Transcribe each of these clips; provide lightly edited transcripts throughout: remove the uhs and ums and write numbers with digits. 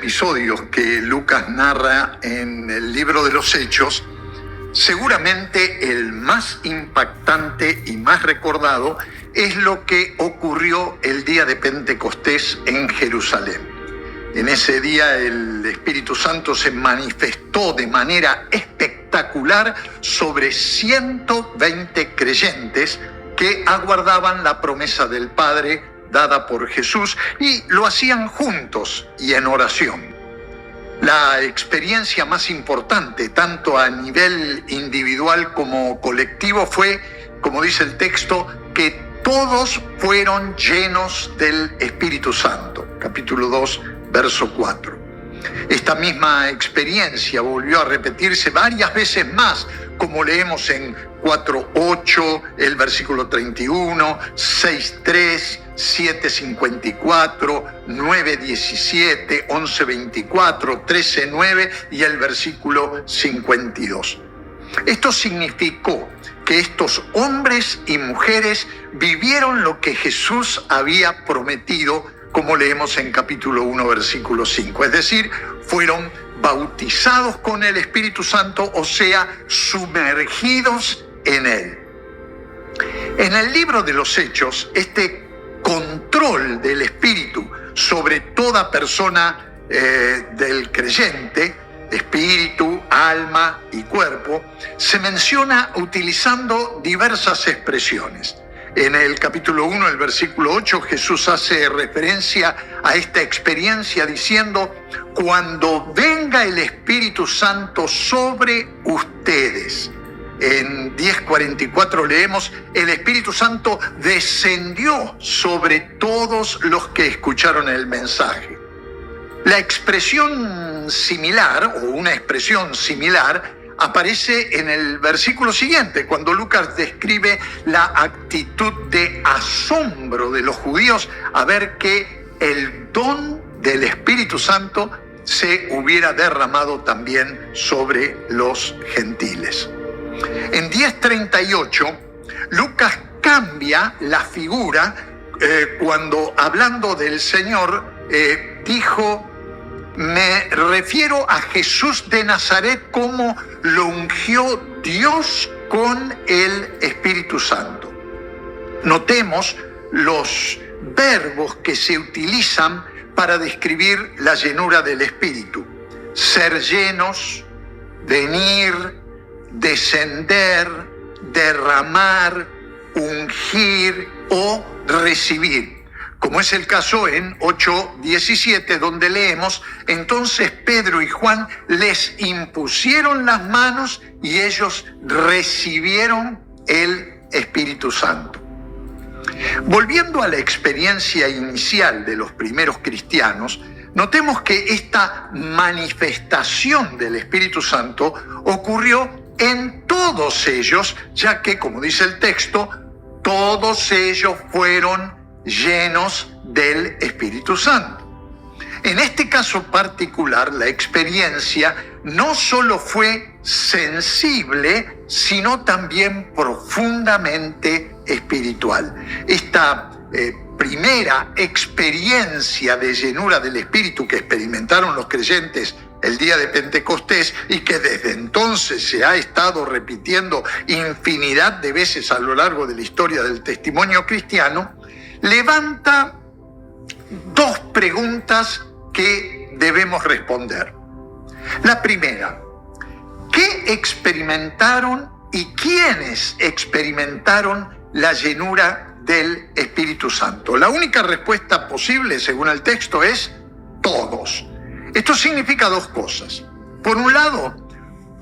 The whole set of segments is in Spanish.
episodios que Lucas narra en el libro de los Hechos, seguramente el más impactante y más recordado es lo que ocurrió el día de Pentecostés en Jerusalén. En ese día el Espíritu Santo se manifestó de manera espectacular sobre 120 creyentes que aguardaban la promesa del Padre dada por Jesús, y lo hacían juntos y en oración. La experiencia más importante, tanto a nivel individual como colectivo, fue, como dice el texto, que todos fueron llenos del Espíritu Santo. Capítulo 2, verso 4. Esta misma experiencia volvió a repetirse varias veces más, como leemos en 4:8, el versículo 31, 6:3, 7:54, 9:17, 11:24, 13:9 y el versículo 52. Esto significó que estos hombres y mujeres vivieron lo que Jesús había prometido, como leemos en capítulo 1, versículo 5. Es decir, fueron bautizados con el Espíritu Santo, o sea, sumergidos en él. En el libro de los Hechos, este control del Espíritu sobre toda persona del creyente, espíritu, alma y cuerpo, se menciona utilizando diversas expresiones. En el capítulo 1, el versículo 8, Jesús hace referencia a esta experiencia diciendo: cuando venga el Espíritu Santo sobre ustedes. En 10:44 leemos: el Espíritu Santo descendió sobre todos los que escucharon el mensaje. La expresión similar, o una expresión similar, aparece en el versículo siguiente, cuando Lucas describe la actitud de asombro de los judíos a ver que el don del Espíritu Santo se hubiera derramado también sobre los gentiles. En 10:38, Lucas cambia la figura cuando, hablando del Señor, dijo: me refiero a Jesús de Nazaret como lo ungió Dios con el Espíritu Santo. Notemos los verbos que se utilizan para describir la llenura del Espíritu: ser llenos, venir, descender, derramar, ungir o recibir. Como es el caso en 8:17, donde leemos: entonces Pedro y Juan les impusieron las manos y ellos recibieron el Espíritu Santo. Volviendo a la experiencia inicial de los primeros cristianos, notemos que esta manifestación del Espíritu Santo ocurrió en todos ellos, ya que, como dice el texto, todos ellos fueron llenos del Espíritu Santo. En este caso particular, la experiencia no solo fue sensible, sino también profundamente espiritual. Esta primera experiencia de llenura del Espíritu que experimentaron los creyentes el día de Pentecostés, y que desde entonces se ha estado repitiendo infinidad de veces a lo largo de la historia del testimonio cristiano, levanta dos preguntas que debemos responder. La primera: ¿qué experimentaron y quiénes experimentaron la llenura del Espíritu Santo? La única respuesta posible, según el texto, es todos. Esto significa dos cosas. Por un lado,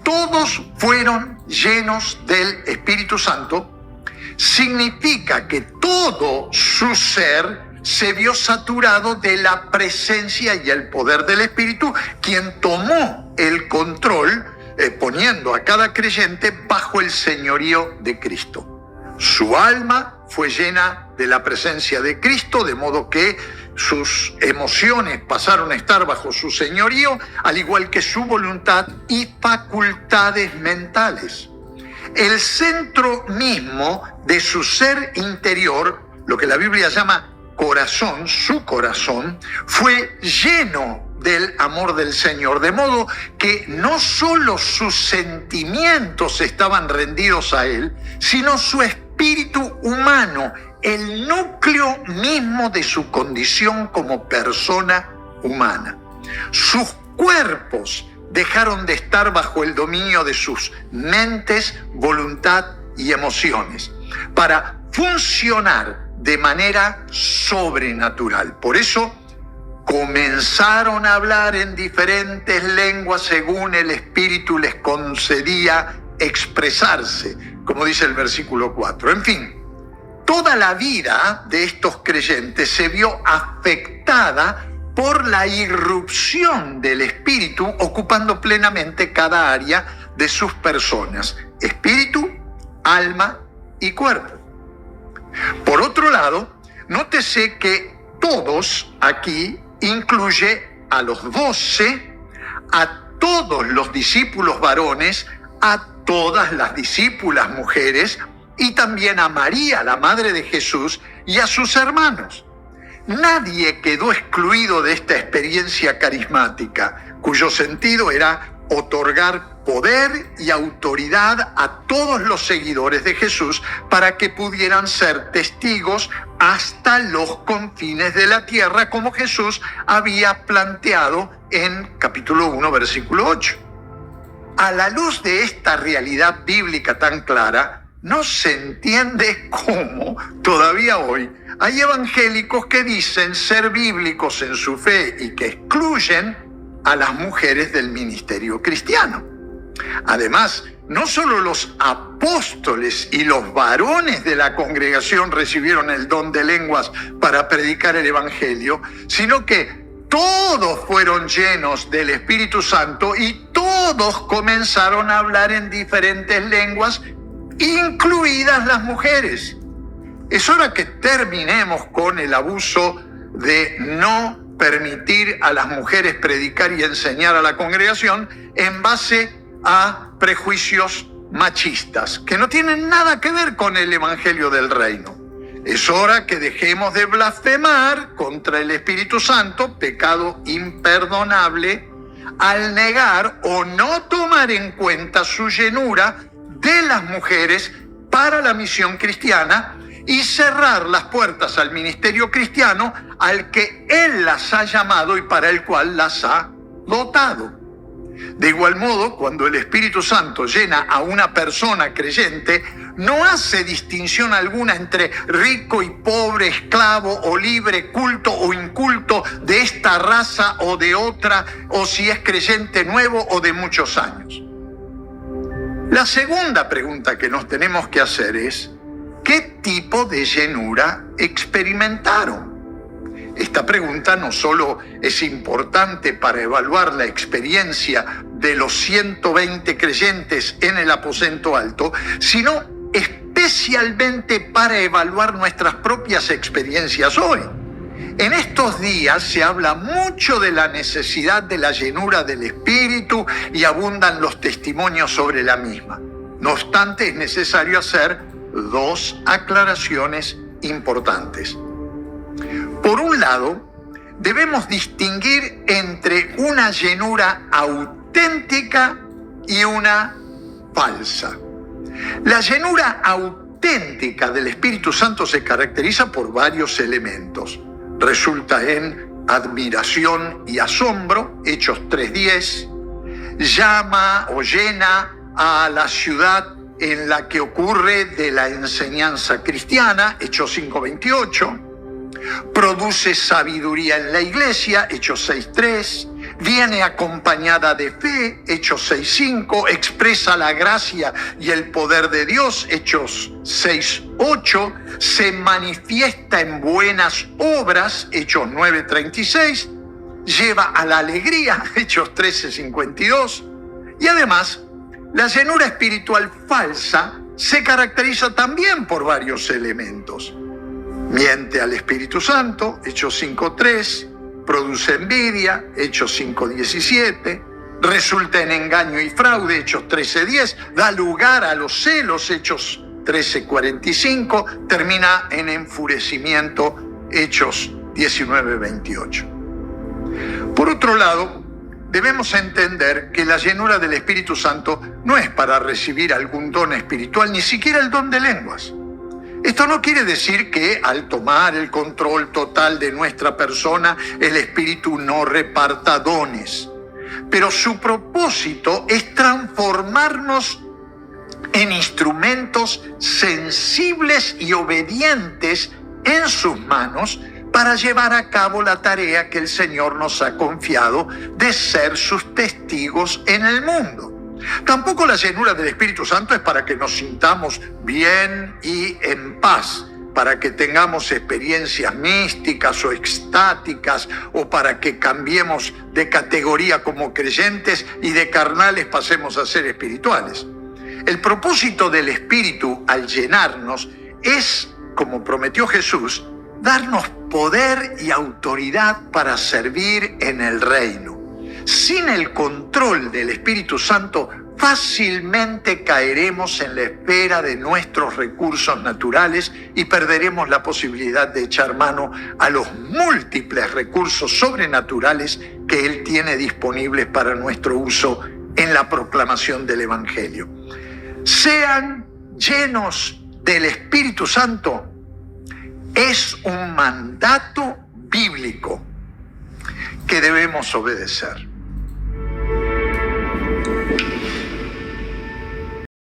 todos fueron llenos del Espíritu Santo. Significa que todo su ser se vio saturado de la presencia y el poder del Espíritu, quien tomó el control, poniendo a cada creyente bajo el señorío de Cristo. Su alma fue llena de la presencia de Cristo, de modo que sus emociones pasaron a estar bajo su señorío, al igual que su voluntad y facultades mentales. El centro mismo de su ser interior, lo que la Biblia llama corazón, su corazón, fue lleno del amor del Señor, de modo que no solo sus sentimientos estaban rendidos a Él, sino su espíritu humano, el núcleo mismo de su condición como persona humana. Sus cuerpos dejaron de estar bajo el dominio de sus mentes, voluntad y emociones para funcionar de manera sobrenatural. Por eso comenzaron a hablar en diferentes lenguas según el Espíritu les concedía expresarse, como dice el versículo 4. En fin, toda la vida de estos creyentes se vio afectada por la irrupción del Espíritu ocupando plenamente cada área de sus personas, espíritu, alma y cuerpo. Por otro lado, nótese que todos aquí incluye a los 12, a todos los discípulos varones, a todas las discípulas mujeres y también a María, la madre de Jesús, y a sus hermanos. Nadie quedó excluido de esta experiencia carismática, cuyo sentido era otorgar poder y autoridad a todos los seguidores de Jesús para que pudieran ser testigos hasta los confines de la tierra, como Jesús había planteado en capítulo 1, versículo 8. A la luz de esta realidad bíblica tan clara, no se entiende cómo todavía hoy hay evangélicos que dicen ser bíblicos en su fe y que excluyen a las mujeres del ministerio cristiano. Además, no solo los apóstoles y los varones de la congregación recibieron el don de lenguas para predicar el evangelio, sino que todos fueron llenos del Espíritu Santo y todos comenzaron a hablar en diferentes lenguas, incluidas las mujeres. Es hora que terminemos con el abuso de no permitir a las mujeres predicar y enseñar a la congregación en base a prejuicios machistas, que no tienen nada que ver con el evangelio del reino. Es hora que dejemos de blasfemar contra el Espíritu Santo, pecado imperdonable, al negar o no tomar en cuenta su llenura de las mujeres para la misión cristiana y cerrar las puertas al ministerio cristiano al que Él las ha llamado y para el cual las ha dotado. De igual modo, cuando el Espíritu Santo llena a una persona creyente, no hace distinción alguna entre rico y pobre, esclavo o libre, culto o inculto, de esta raza o de otra, o si es creyente nuevo o de muchos años. La segunda pregunta que nos tenemos que hacer es, ¿qué tipo de llenura experimentaron? Esta pregunta no solo es importante para evaluar la experiencia de los 120 creyentes en el aposento alto, sino especialmente para evaluar nuestras propias experiencias hoy. En estos días se habla mucho de la necesidad de la llenura del Espíritu y abundan los testimonios sobre la misma. No obstante, es necesario hacer dos aclaraciones importantes. Por un lado, debemos distinguir entre una llenura auténtica y una falsa. La llenura auténtica del Espíritu Santo se caracteriza por varios elementos. Resulta en admiración y asombro, Hechos 3:10, llama o llena a la ciudad en la que ocurre de la enseñanza cristiana, Hechos 5:28, produce sabiduría en la iglesia, Hechos 6:3, viene acompañada de fe, Hechos 6:5, expresa la gracia y el poder de Dios, Hechos 6:8, se manifiesta en buenas obras, Hechos 9:36, lleva a la alegría, Hechos 13:52, y además, la llenura espiritual falsa se caracteriza también por varios elementos. Miente al Espíritu Santo, Hechos 5:3, produce envidia, Hechos 5:17, resulta en engaño y fraude, Hechos 13:10, da lugar a los celos, Hechos 13:45, termina en enfurecimiento, Hechos 19:28. Por otro lado, debemos entender que la llenura del Espíritu Santo no es para recibir algún don espiritual, ni siquiera el don de lenguas. Esto no quiere decir que al tomar el control total de nuestra persona, el Espíritu no reparta dones. Pero su propósito es transformarnos en instrumentos sensibles y obedientes en sus manos para llevar a cabo la tarea que el Señor nos ha confiado de ser sus testigos en el mundo. Tampoco la llenura del Espíritu Santo es para que nos sintamos bien y en paz, para que tengamos experiencias místicas o extáticas, o para que cambiemos de categoría como creyentes y de carnales pasemos a ser espirituales. El propósito del Espíritu al llenarnos es, como prometió Jesús, darnos poder y autoridad para servir en el reino. Sin el control del Espíritu Santo, fácilmente caeremos en la espera de nuestros recursos naturales y perderemos la posibilidad de echar mano a los múltiples recursos sobrenaturales que Él tiene disponibles para nuestro uso en la proclamación del Evangelio. Sean llenos del Espíritu Santo es un mandato bíblico que debemos obedecer.